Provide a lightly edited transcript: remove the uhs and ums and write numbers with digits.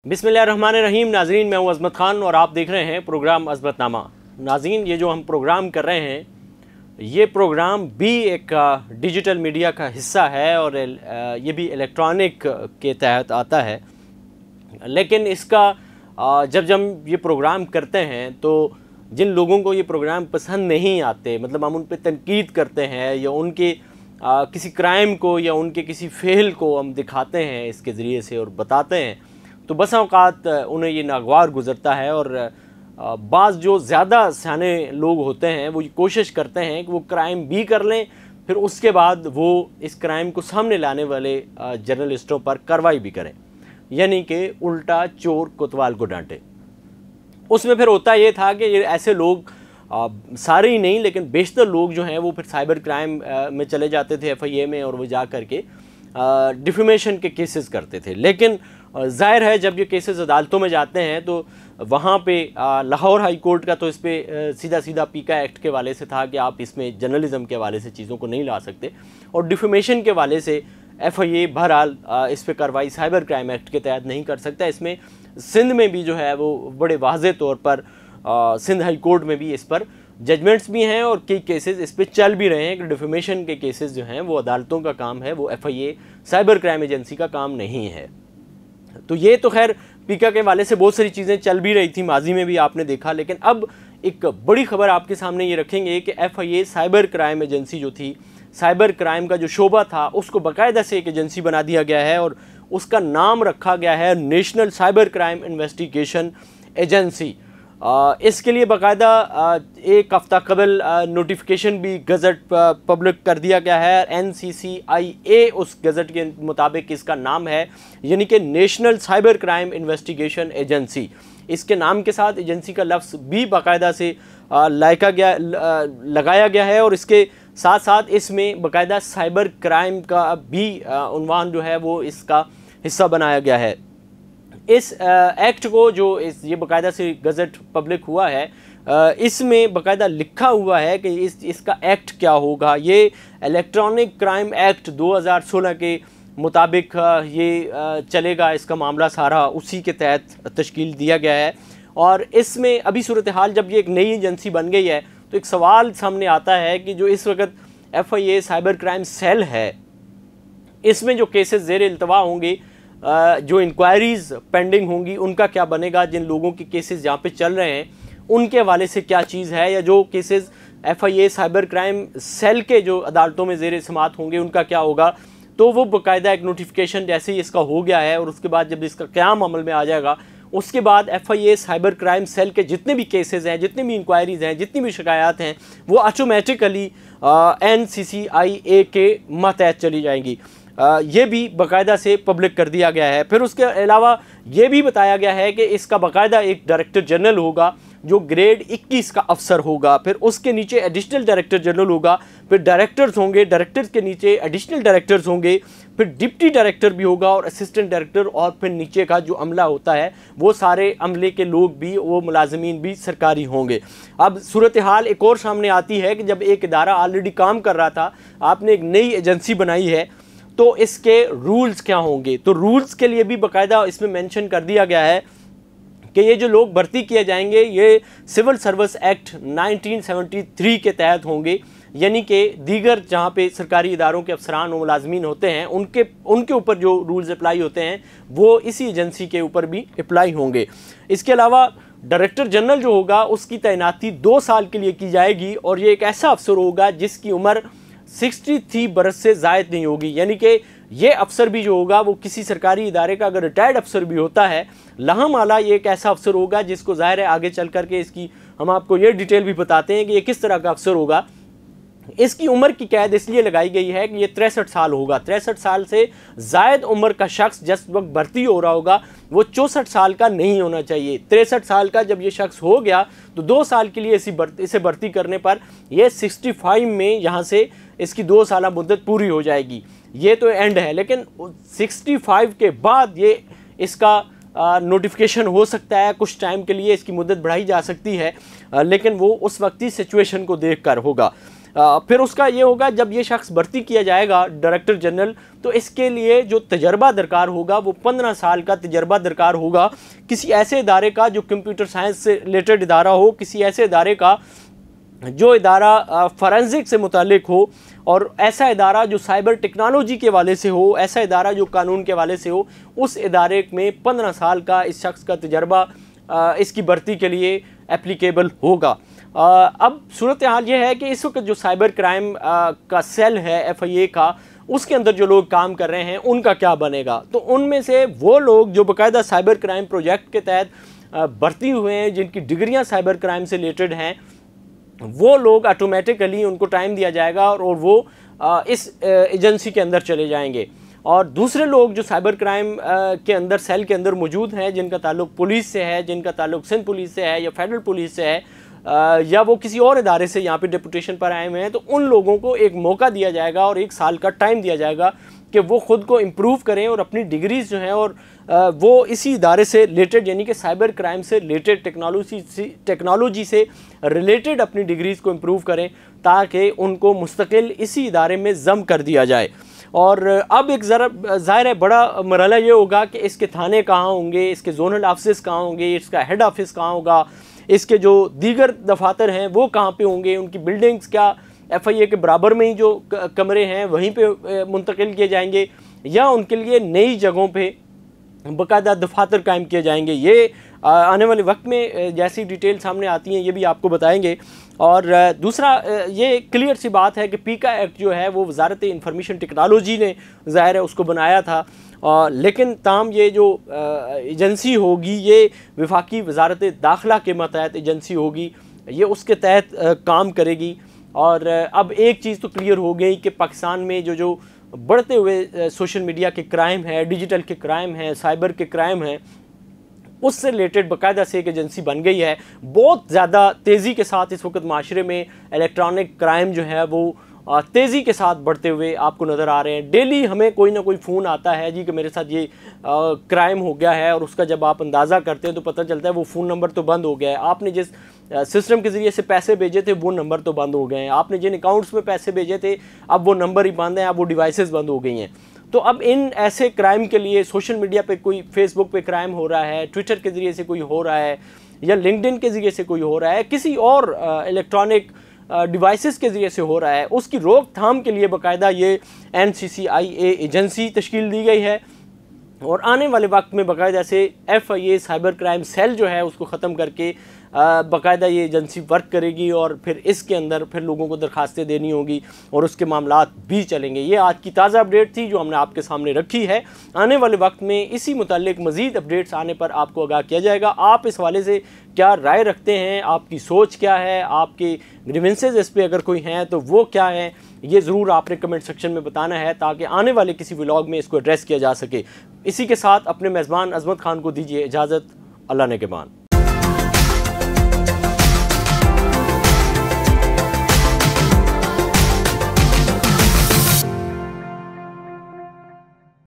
बिस्मिल्लाहिर्रहमानिर्रहीम। नाज़रीन, मैं हूं अज़मत ख़ान और आप देख रहे हैं प्रोग्राम अज़मतनामा। नाज़रीन, ये जो हम प्रोग्राम कर रहे हैं, ये प्रोग्राम भी एक डिजिटल मीडिया का हिस्सा है और ये भी इलेक्ट्रॉनिक के तहत आता है। लेकिन इसका जब हम ये प्रोग्राम करते हैं तो जिन लोगों को ये प्रोग्राम पसंद नहीं आते, मतलब हम उन पर तनकीद करते हैं या उनके किसी क्राइम को या उनके किसी फेल को हम दिखाते हैं इसके ज़रिए से और बताते हैं, तो बस औक़ात उन्हें ये नागवार गुज़रता है। और बाज़ जो ज़्यादा सियाने लोग होते हैं वो ये कोशिश करते हैं कि वो क्राइम भी कर लें, फिर उसके बाद वो इस क्राइम को सामने लाने वाले जर्नलिस्टों पर कार्रवाई भी करें, यानी कि उल्टा चोर कोतवाल को डांटे। उसमें फिर होता ये था कि ये ऐसे लोग सारे ही नहीं लेकिन बेशतर लोग जो हैं वो फिर साइबर क्राइम में चले जाते थे, FIA में, और वो जा कर के डिफेमेशन के केसेस करते थे। लेकिन ज़ाहिर है जब ये केसेस अदालतों में जाते हैं तो वहाँ पे लाहौर हाई कोर्ट का तो इस पर सीधा सीधा पीका एक्ट के वाले से था कि आप इसमें जर्नलिज़म के वाले से चीज़ों को नहीं ला सकते, और डिफेमेशन के वाले से FIA बहरहाल इस पर कार्रवाई साइबर क्राइम एक्ट के तहत नहीं कर सकता। इसमें सिंध में भी जो है वो बड़े वाज़े तौर पर सिंध हाई कोर्ट में भी इस पर जजमेंट्स भी हैं और कई केसेस इस पे चल भी रहे हैं कि डिफेमेशन के केसेस जो हैं वो अदालतों का काम है, वो FIA साइबर क्राइम एजेंसी का काम नहीं है। तो ये तो खैर पीका के वाले से बहुत सारी चीज़ें चल भी रही थी, माजी में भी आपने देखा। लेकिन अब एक बड़ी खबर आपके सामने ये रखेंगे कि FIA साइबर क्राइम एजेंसी जो थी, साइबर क्राइम का जो शोबा था उसको बाकायदा से एक एजेंसी बना दिया गया है और उसका नाम रखा गया है national cyber crime investigation agency. इसके लिए बाकायदा एक हफ़्ता कबल नोटिफिकेशन भी गज़ट पब्लिक कर दिया गया है। NCCIA उस गज़ट के मुताबिक इसका नाम है, यानी कि national cyber crime investigation agency. इसके नाम के साथ एजेंसी का लफ्ज़ भी बाकायदा से लगाया गया है और इसके साथ साथ इसमें बाकायदा साइबर क्राइम का भी उन्वान जो है वो इसका हिस्सा बनाया गया है। इस एक्ट को जो ये बाकायदा से गज़ट पब्लिक हुआ है, इसमें बाकायदा लिखा हुआ है कि इसका एक्ट क्या होगा। ये इलेक्ट्रॉनिक क्राइम एक्ट 2016 के मुताबिक ये चलेगा, इसका मामला सारा उसी के तहत तश्कील दिया गया है। और इसमें अभी सूरत हाल जब ये एक नई एजेंसी बन गई है तो एक सवाल सामने आता है कि जो इस वक्त FIA साइबर क्राइम सेल है, इसमें जो केसेस ज़ेर इल्तवा होंगे, जो इंक्वायरीज़ पेंडिंग होंगी, उनका क्या बनेगा। जिन लोगों के केसेस जहाँ पे चल रहे हैं उनके हवाले से क्या चीज़ है, या जो cases FIA cyber crime cell के जो अदालतों में ज़ेर समात होंगे उनका क्या होगा। तो वो बाकायदा एक नोटिफिकेशन जैसे ही इसका हो गया है और उसके बाद जब इसका क़याम अमल में आ जाएगा, उसके बाद FIA साइबर क्राइम सेल के जितने भी केसेस हैं, जितनी भी इंक्वायरीज़ हैं, जितनी भी शिकायत हैं, वो ऑटोमेटिकली NCCIA के मातहत चली जाएंगी। ये भी बाकायदा से पब्लिक कर दिया गया है। फिर उसके अलावा ये भी बताया गया है कि इसका बाकायदा एक डायरेक्टर जनरल होगा जो ग्रेड 21 का अफसर होगा, फिर उसके नीचे एडिशनल डायरेक्टर जनरल होगा, फिर डायरेक्टर्स होंगे, डायरेक्टर्स के नीचे एडिशनल डायरेक्टर्स होंगे, फिर डिप्टी डायरेक्टर भी होगा और असिस्टेंट डायरेक्टर, और फिर नीचे का जो अमला होता है वो सारे अमले के लोग भी, वो मुलाजमीन भी सरकारी होंगे। अब सूरत हाल एक और सामने आती है कि जब एक इदारा ऑलरेडी काम कर रहा था, आपने एक नई एजेंसी बनाई है, तो इसके रूल्स क्या होंगे। तो रूल्स के लिए भी बाकायदा इसमें मेंशन कर दिया गया है कि ये जो लोग भर्ती किए जाएंगे ये सिविल सर्विस एक्ट 1973 के तहत होंगे, यानी कि दीगर जहाँ पे सरकारी इदारों के अफसरान और मुलाजमीन होते हैं उनके ऊपर जो रूल्स अप्लाई होते हैं वो इसी एजेंसी के ऊपर भी अप्लाई होंगे। इसके अलावा डायरेक्टर जनरल जो होगा उसकी तैनाती 2 साल के लिए की जाएगी और ये एक ऐसा अफसर होगा जिसकी उम्र 63 बरस से ज़ायद नहीं होगी, यानी कि ये अफसर भी जो होगा वो किसी सरकारी इदारे का अगर रिटायर्ड अफसर भी होता है, लहम आला ये एक ऐसा अफसर होगा जिसको ज़ाहिर है आगे चल करके इसकी हम आपको ये डिटेल भी बताते हैं कि ये किस तरह का अफसर होगा। इसकी उम्र की कैद इसलिए लगाई गई है कि ये 63 साल होगा। 63 साल से ज़ायद उम्र का शख्स जिस वक्त भर्ती हो रहा होगा वो 64 साल का नहीं होना चाहिए। 63 साल का जब ये शख्स हो गया तो 2 साल के लिए इसे भर्ती करने पर यह 65 में यहाँ से इसकी 2 साल मुद्दत पूरी हो जाएगी। ये तो एंड है, लेकिन 65 के बाद ये इसका नोटिफिकेशन हो सकता है, कुछ टाइम के लिए इसकी मुद्दत बढ़ाई जा सकती है, लेकिन वो उस वक्त की सिचुएशन को देख कर होगा। फिर उसका ये होगा, जब ये शख्स भर्ती किया जाएगा डायरेक्टर जनरल, तो इसके लिए जो तजर्बा दरकार होगा वो 15 साल का तजर्बा दरकार होगा, किसी ऐसे इदारे का जो कंप्यूटर साइंस से रिलेटेड इदारा हो, किसी ऐसे इदारे का जो इदारा फॉरेंसिक से मुतालिक हो, और ऐसा इदारा जो साइबर टेक्नोलॉजी के वाले से हो, ऐसा इदारा जो कानून के वाले से हो। उस इदारे में 15 साल का इस शख्स का तजर्बा इसकी भर्ती के लिए एप्लीकेबल होगा। अब सूरत हाल ये है कि इस वक्त जो साइबर क्राइम का सेल है FIA का, उसके अंदर जो लोग काम कर रहे हैं उनका क्या बनेगा। तो उनमें से वो लोग जो बाकायदा साइबर क्राइम प्रोजेक्ट के तहत भर्ती हुए हैं, जिनकी डिग्रियां साइबर क्राइम से रिलेटेड हैं, वो लोग ऑटोमेटिकली उनको टाइम दिया जाएगा और वो इस एजेंसी के अंदर चले जाएंगे। और दूसरे लोग जो साइबर क्राइम के अंदर सेल के अंदर मौजूद हैं, जिनका ताल्लुक पुलिस से है, जिनका ताल्लुक सिंध पुलिस से है या फेडरल पुलिस से है, या वो किसी और इदारे से यहाँ पे डिप्यूटेशन पर आए हुए हैं, तो उन लोगों को एक मौका दिया जाएगा और 1 साल का टाइम दिया जाएगा कि वो ख़ुद को इम्प्रूव करें और अपनी डिग्रीज़ जो हैं और वो इसी इदारे से रिलेटेड, यानी कि साइबर क्राइम से रिलेटेड, टेक्नोलॉजी से रिलेटेड अपनी डिग्रीज़ को इम्प्रूव करें, ताकि उनको मुस्तकिल इसी इदारे में ज़म कर दिया जाए। और अब एक ज़रा ज़ाहिर है बड़ा मरहला ये होगा कि इसके थाने कहाँ होंगे, इसके जोनल ऑफिस कहाँ होंगे, इसका हेड ऑफिस कहाँ होगा, इसके जो दीगर दफातर हैं वो कहाँ पे होंगे, उनकी बिल्डिंग्स क्या FIA के बराबर में ही जो कमरे हैं वहीं पे मुंतकिल किए जाएंगे, या उनके लिए नई जगहों पे बाकायदा दफातर कायम किए जाएंगे। ये आने वाले वक्त में जैसी डिटेल सामने आती हैं ये भी आपको बताएंगे। और दूसरा ये क्लियर सी बात है कि पीका एक्ट जो है वो वजारत इंफॉर्मेशन टेक्नोलॉजी ने ज़ाहिर है उसको बनाया था, लेकिन ताम ये जो एजेंसी होगी ये वफाकी वजारत दाखिला के मतहत एजेंसी होगी, ये उसके तहत काम करेगी। और अब एक चीज़ तो क्लियर हो गई कि पाकिस्तान में जो बढ़ते हुए सोशल मीडिया के क्राइम है, डिजिटल के क्राइम है, साइबर के क्राइम हैं, उससे रिलेटेड बाकायदा से एक एजेंसी बन गई है। बहुत ज़्यादा तेज़ी के साथ इस वक्त माशरे में इलेक्ट्रॉनिक क्राइम जो है वो तेज़ी के साथ बढ़ते हुए आपको नज़र आ रहे हैं। डेली हमें कोई ना कोई फ़ोन आता है जी कि मेरे साथ ये क्राइम हो गया है, और उसका जब आप अंदाज़ा करते हैं तो पता चलता है वो फ़ोन नंबर तो बंद हो गया है, आपने जिस सिस्टम के ज़रिए से पैसे भेजे थे वो नंबर तो बंद हो गए हैं, आपने जिन अकाउंट्स में पैसे भेजे थे अब वो नंबर ही बंद हैं, अब वो डिवाइसेस बंद हो गई हैं। तो अब इन ऐसे क्राइम के लिए सोशल मीडिया पे कोई फेसबुक पे क्राइम हो रहा है, ट्विटर के ज़रिए से कोई हो रहा है, या लिंक्डइन के ज़रिए से कोई हो रहा है, किसी और इलेक्ट्रॉनिक डिवाइसेस के ज़रिए से हो रहा है, उसकी रोकथाम के लिए बाकायदा ये NCCIA एजेंसी तश्कील दी गई है। और आने वाले वक्त में बाकायदा से FIA साइबर क्राइम सेल जो है उसको ख़त्म करके बाकायदा ये एजेंसी वर्क करेगी, और फिर इसके अंदर फिर लोगों को दरखास्तें देनी होगी और उसके मामलात भी चलेंगे। ये आज की ताज़ा अपडेट थी जो हमने आपके सामने रखी है। आने वाले वक्त में इसी मुतालिक मज़ीद अपडेट्स आने पर आपको आगाह किया जाएगा। आप इस हवाले से क्या राय रखते हैं, आपकी सोच क्या है, आपके ग्रीवेंसेस इस पर अगर कोई हैं तो वो क्या हैं, ये ज़रूर आपने कमेंट सेक्शन में बताना है, ताकि आने वाले किसी व्लॉग में इसको एड्रेस किया जा सके। इसी के साथ अपने मेज़बान अज़मत खान को दीजिए इजाज़त। अल्लाह ने के मान।